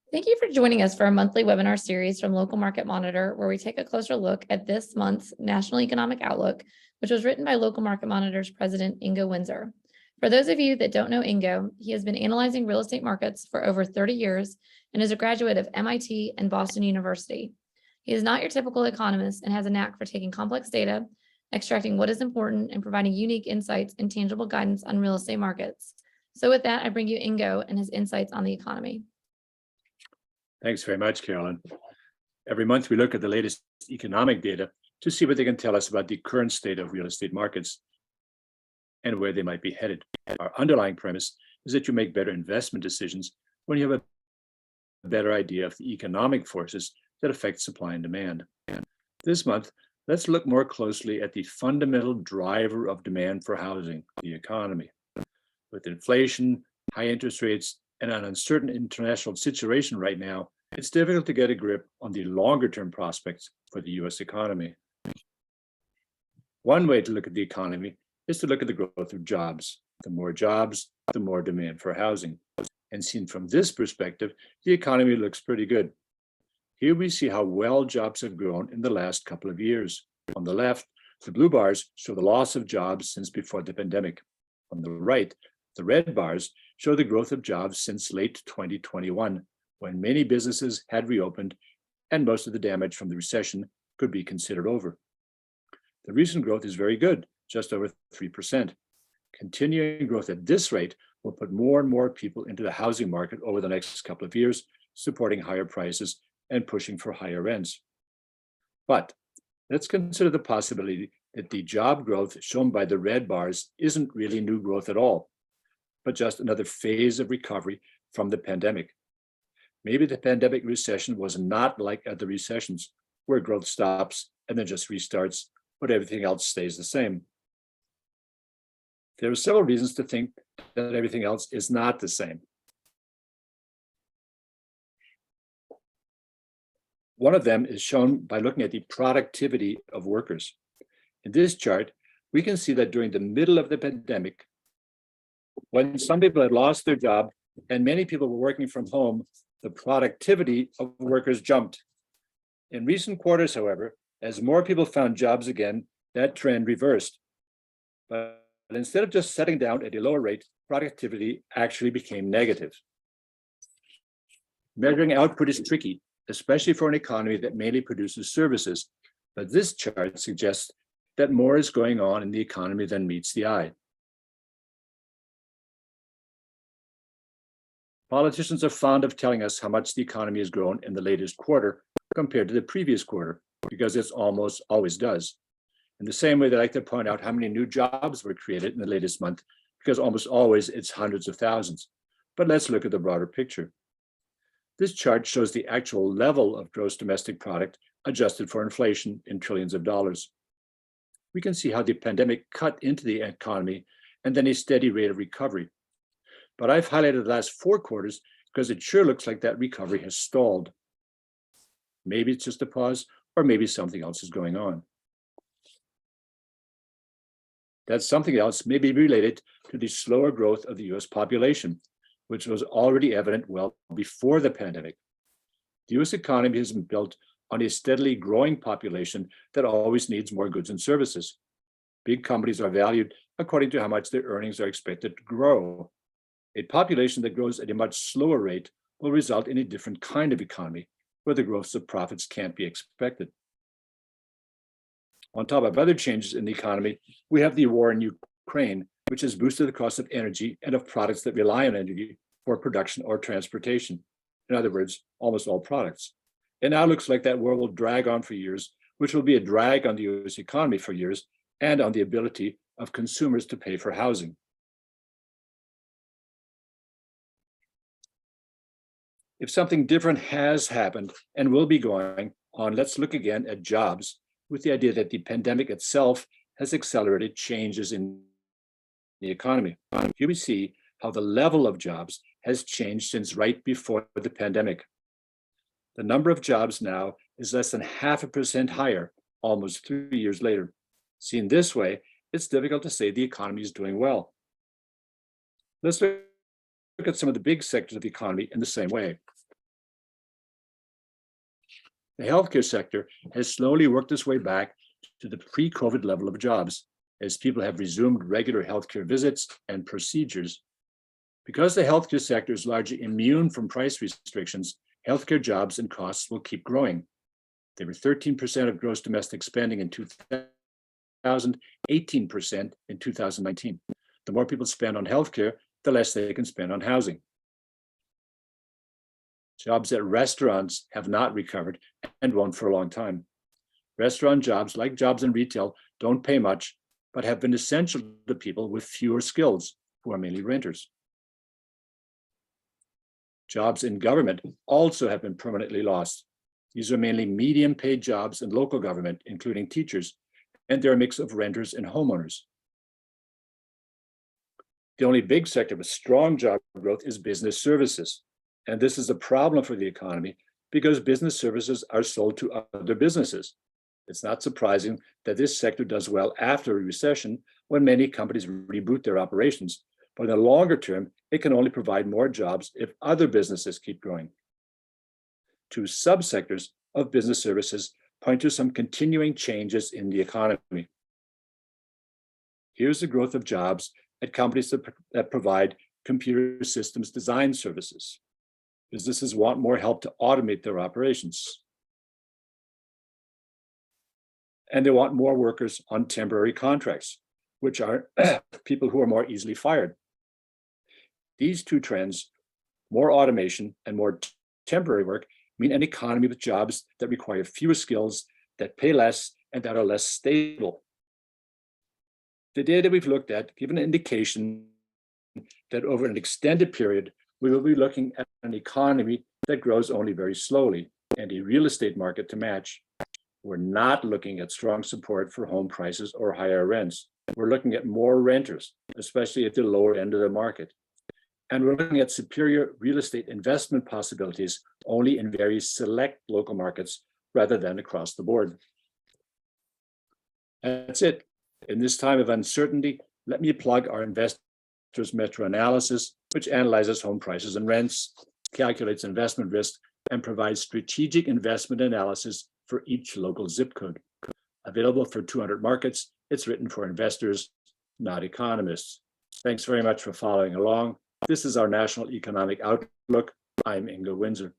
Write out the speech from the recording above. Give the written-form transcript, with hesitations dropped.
Thank you for joining us for our monthly webinar series from Local Market Monitor, where we take a closer look at this month's National Economic Outlook, which was written by Local Market Monitor's president, Ingo Windsor. For those of you that don't know Ingo, he has been analyzing real estate markets for over 30 years and is a graduate of MIT and Boston University. He is not your typical economist and has a knack for taking complex data, extracting what is important, and providing unique insights and tangible guidance on real estate markets. So with that, I bring you Ingo and his insights on the economy. Thanks very much, Carolyn. Every month, we look at the latest economic data to see what they can tell us about the current state of real estate markets and where they might be headed. Our underlying premise is that you make better investment decisions when you have a better idea of the economic forces that affect supply and demand. This month, let's look more closely at the fundamental driver of demand for housing, the economy. With inflation, high interest rates, and an uncertain international situation right now, it's difficult to get a grip on the longer-term prospects for the US economy. One way to look at the economy is to look at the growth of jobs. The more jobs, the more demand for housing. And seen from this perspective, the economy looks pretty good. Here we see how well jobs have grown in the last couple of years. On the left, the blue bars show the loss of jobs since before the pandemic. On the right, the red bars show the growth of jobs since late 2021, when many businesses had reopened and most of the damage from the recession could be considered over. The recent growth is very good, just over 3%. Continuing growth at this rate will put more and more people into the housing market over the next couple of years, supporting higher prices and pushing for higher rents. But let's consider the possibility that the job growth shown by the red bars isn't really new growth at all, but just another phase of recovery from the pandemic. Maybe the pandemic recession was not like other recessions, where growth stops and then just restarts, but everything else stays the same. There are several reasons to think that everything else is not the same. One of them is shown by looking at the productivity of workers. In this chart, we can see that during the middle of the pandemic, when some people had lost their job and many people were working from home, the productivity of workers jumped. In recent quarters, however, as more people found jobs again, that trend reversed. But instead of just settling down at a lower rate, productivity actually became negative. Measuring output is tricky, especially for an economy that mainly produces services, but this chart suggests that more is going on in the economy than meets the eye. Politicians are fond of telling us how much the economy has grown in the latest quarter compared to the previous quarter, because it almost always does. In the same way, they like to point out how many new jobs were created in the latest month, because almost always it's hundreds of thousands. But let's look at the broader picture. This chart shows the actual level of gross domestic product adjusted for inflation in trillions of dollars. We can see how the pandemic cut into the economy and then a steady rate of recovery. But I've highlighted the last 4 quarters because it sure looks like that recovery has stalled. Maybe it's just a pause, or maybe something else is going on. That something else may be related to the slower growth of the US population, which was already evident well before the pandemic. The US economy has been built on a steadily growing population that always needs more goods and services. Big companies are valued according to how much their earnings are expected to grow. A population that grows at a much slower rate will result in a different kind of economy, where the growth of profits can't be expected. On top of other changes in the economy, we have the war in Ukraine, which has boosted the cost of energy and of products that rely on energy for production or transportation. In other words, almost all products. It now looks like that war will drag on for years, which will be a drag on the US economy for years and on the ability of consumers to pay for housing. If something different has happened and will be going on, let's look again at jobs, with the idea that the pandemic itself has accelerated changes in the economy. Here we see how the level of jobs has changed since right before the pandemic. The number of jobs now is less than 0.5% higher, almost 3 years later. Seen this way, it's difficult to say the economy is doing well. Let's look at some of the big sectors of the economy in the same way. The healthcare sector has slowly worked its way back to the pre-COVID level of jobs as people have resumed regular healthcare visits and procedures. Because the healthcare sector is largely immune from price restrictions, healthcare jobs and costs will keep growing. They were 13% of gross domestic spending in 2000, 18% in 2019. The more people spend on healthcare, the less they can spend on housing. Jobs at restaurants have not recovered and won't for a long time. Restaurant jobs, like jobs in retail, don't pay much, but have been essential to people with fewer skills, who are mainly renters. Jobs in government also have been permanently lost. These are mainly medium-paid jobs in local government, including teachers, and they're a mix of renters and homeowners. The only big sector with strong job growth is business services. And this is a problem for the economy because business services are sold to other businesses. It's not surprising that this sector does well after a recession when many companies reboot their operations. But in the longer term, it can only provide more jobs if other businesses keep growing. Two subsectors of business services point to some continuing changes in the economy. Here's the growth of jobs at companies that provide computer systems design services. Businesses want more help to automate their operations. And they want more workers on temporary contracts, which are people who are more easily fired. These two trends, more automation and more temporary work, mean an economy with jobs that require fewer skills, that pay less, and that are less stable. The data we've looked at give an indication that over an extended period, we will be looking at an economy that grows only very slowly and a real estate market to match. We're not looking at strong support for home prices or higher rents. We're looking at more renters, especially at the lower end of the market. And we're looking at superior real estate investment possibilities only in very select local markets rather than across the board. That's it. In this time of uncertainty, let me plug our Investors Metro analysis, which analyzes home prices and rents, calculates investment risk, and provides strategic investment analysis for each local zip code. Available for 200 markets, it's written for investors, not economists. Thanks very much for following along. This is our National Economic Outlook. I'm Ingo Windsor.